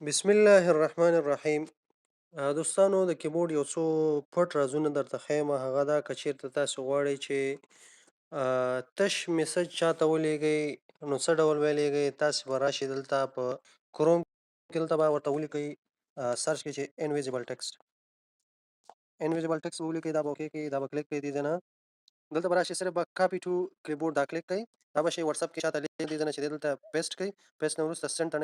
بسم الله الرحمن الرحیم. دوستانو، د کیبورډ یو څو پټ رازونه درته ښیم. هغه دا که چیرته تاسو غواړئ چې تش میسج چاته ولیږئ، نو څه ډول ولیږئ؟ تاسو به راشئ دلته په کروم کې، دلته به ورته ولیکئ سرچ کې چې انویزیبل ټکسټ. انویزیبل ټکسټ به ولیکئ، دا به اوکې کړئ، دا به کلیک کړئ دې ځای نه. دلته به راشئ، صرف به کاپي ټو کیبورډ دا کلیک کړئ. دا به شي واتساپ کې چاته لیک دې ځای نه چې دلته پیسټ کړئ. پیسټ نه وروسته سینډ ته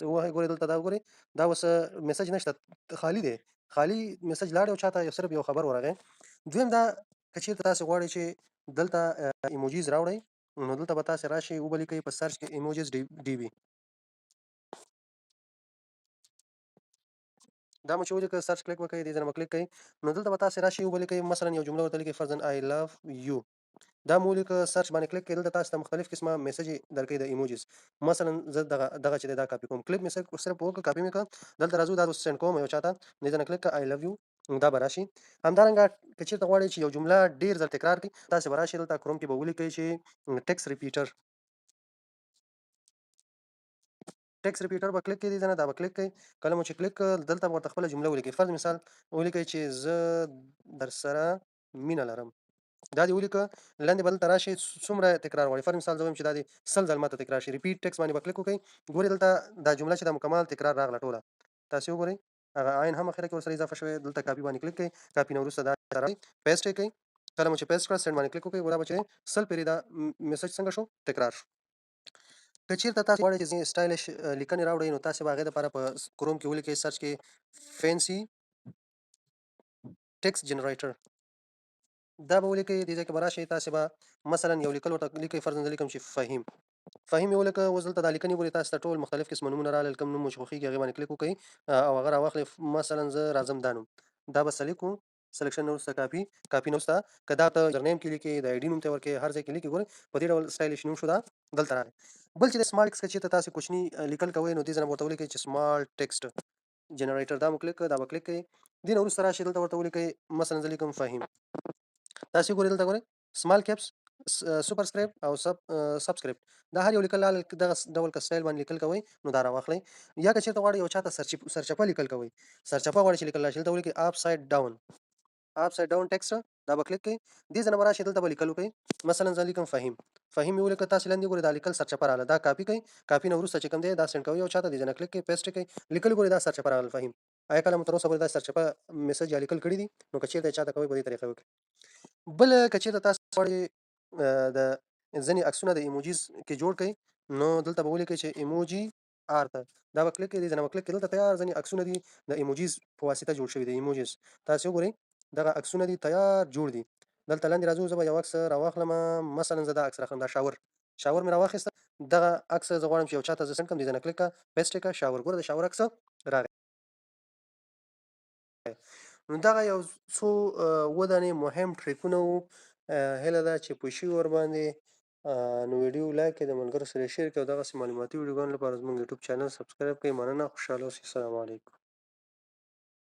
ووهئ. ګورئ دلته دا وګورئ، دا اوس میسج نشته، خالي دی. خالي میسج لاړ او چاته صرف یو خبر ورغی. دویم دا که چېرته تاسو غواړئ چې دلته ایموجیز راوړئ، نو دلته به تاسو راشئ، وبه لیکئ په سرچ کې ایموجیز ډي بي. دا مو چې ولیکه سرچ کلیک وکړئ، دې ځای نه کلیک کړئ. نو دلته به تاسو راشئ، وبه لیکئ مثلا یو جمله ورته لیکئ فرضاً آی لف یو. دا مو ولیکه، سرچ باندې کلیک کړئ. دلته تاسو ته مختلف قسمه میسج درکوي د ایموجیز. مثلا زه دغه چې دی دا کاپي کوم، کلیک مې صرف وکړ، کاپي مې کړ. دلته راځو، دا سینډ کوم یو چاته، دې ځای نه کلیک کړه آی لف یو. دا به راشي. همدارنګه که چېرته غواړئ چې یو جمله ډېر ځل تکرار کړئ، تاسو به راشئ دلته کروم کې به ولیکئ چې ټکس ریپیټر. ټکس ریپیټر به کلیک کړئ، دې ځای نه دا به کلیک کړئ. کله مو چې کلیک کړ، دلته به ورته خپله جمله ولیکئ. فرض مثال ولیکئ چې زه درسره مینه لرم. دا دې ولیکه. لاندې به دلته راشئ، څومره تکرار غواړئ. فرض مثال زه وایم چې دا دې 100 ځل ماته تکرار شي. ریپیټ ټکس باندې به کلیک وکړئ. ګورئ دلته دا جمله چې دا مکمل تکرار راغله ټوله. تاسې وګورئ، هغه عین هم اخره کې ورسره اضافه شوی. دلته کاپي باندې کلیک کړئ. کاپي نه وروسته دا راوړئ، پیسټ یې کړئ. کله مو چې پیسټ کړه، سینډ باندې کلیک وکړئ. دا به چې 100 پیرې دا میسج څنګه شو؟ تکرار شو. که چېرته تاسو غواړئ چې ځینې سټایلش لیکنې راوړئ، نو تاسې به هغې دپاره په کروم کې ولیکئ سرچ کې فینسي ټکسټ جنریټر. دا به ولیکئ. دې ځای کې به راشئ، تاسې به مثلا یو لیکل ورته لیکئ. فرضاً زه لیکم چې فهیم. فهیم یې ولیکه. اوس دلته دا لیکنې ګورئ، تاسو ته ټول مختلف قسمه نومونه راغلل. کوم نوم مو چې خوښېږي هغې باندې کلیک وکړئ او هغه راواخلئ. مثلا زه راځم دا نوم، دا به سلیکټ کړو. سلیکشن نه وروسته کاپي، کاپي نه وروسته که دا ته یوزر نیم کې لیکې، د آی ډي نوم ته ورکړې، هر ځای کې لیکې. ګورئ په دې ډول سټایلش نوم شو، دا دلته راغی. بل چې د سمال ټکسټ که چېرته تاسې کوچني لیکل کوئ، نو دې ځای نه به ورته ولیکئ چې سمال ټکسټ جنریټر. دا مو کلیک کړه، دا به کلیک کړئ. دې نه وروسته راشئ، دلته ورته ولیکئ مثلا زه لیکم فهیم. تاسې ګورئ دلته ګورئ سمال کیپس، سوپر سکریپټ او سب سکریپټ. دا هر یو لیکل دغه ډول که سټایل باندې لیکل کوئ، نو دا راواخلئ. یا که چېرته غواړئ یو چاته سرچپه لیکل کوئ، سرچپه غواړئ چې لیکل راشي، دلته ولیکئ اپ ساید ډاون. اپ ساید ډاون ټکسټ، دا به کلیک کړئ. دې ځای نه به راشئ، دلته به لیکل وکړئ. مثلا زه لیکم فهیم. فهیم مې ولیکه. تاسې لاندې ګورئ دا لیکل سرچپه راغله. دا کاپي کړئ. کاپي نه وروسته چې کوم دی دا سینډ کوئ یو چاته، دې ځای نه کلیک کړئ، پیسټ یې کړئ. لیکل ګورئ دا سرچپه راغله فهیم. آیا کله مو تر اوسه پورې دا سرچپه میسج یا لیکل کړي دي؟ نو که چېرته یې چاته کوئ، په دې طریقه وکړئ. بل که چېرته تاسو غواړئ د ځینې عکسونه د ایموجیز کې جوړ کړئ، نو دلته به ولیکئ چې ایموجي آرت. دا به کلیک کړئ. دې ځای نه به کلیک کړئ. دلته تیار ځینې عکسونه دي د ایموجیز په واسطه جوړ شوي دي. ایموجیز تاسې وګورئ، دغه عکسونه دي تیار جوړ دي. دلته لاندې راځو، زه به یو عکس راواخلم. مثلا زه دا عکس راخلم، دا شاور مې راواخیسته. دغه عکس زه غواړم چې یو چاته زه سینډ کړم. دې ځای نه کلیک کړه، پیسټ یې کړه، شاور. ګوره د شاور عکس راغی. نو دغه یو څو اووه دانې مهم ټریکونه وو. هیله ده چې پوه شوي ورباندې. نو ویډیو لایک کړئ، د ملګرو سره یې شیر کړئ او دغسې معلوماتي ویډیوګانو لپاره زموږ یوټیوب چینل سبسکرایب کړئ. مننه، خوشحاله اوسئ. السلام علیکم.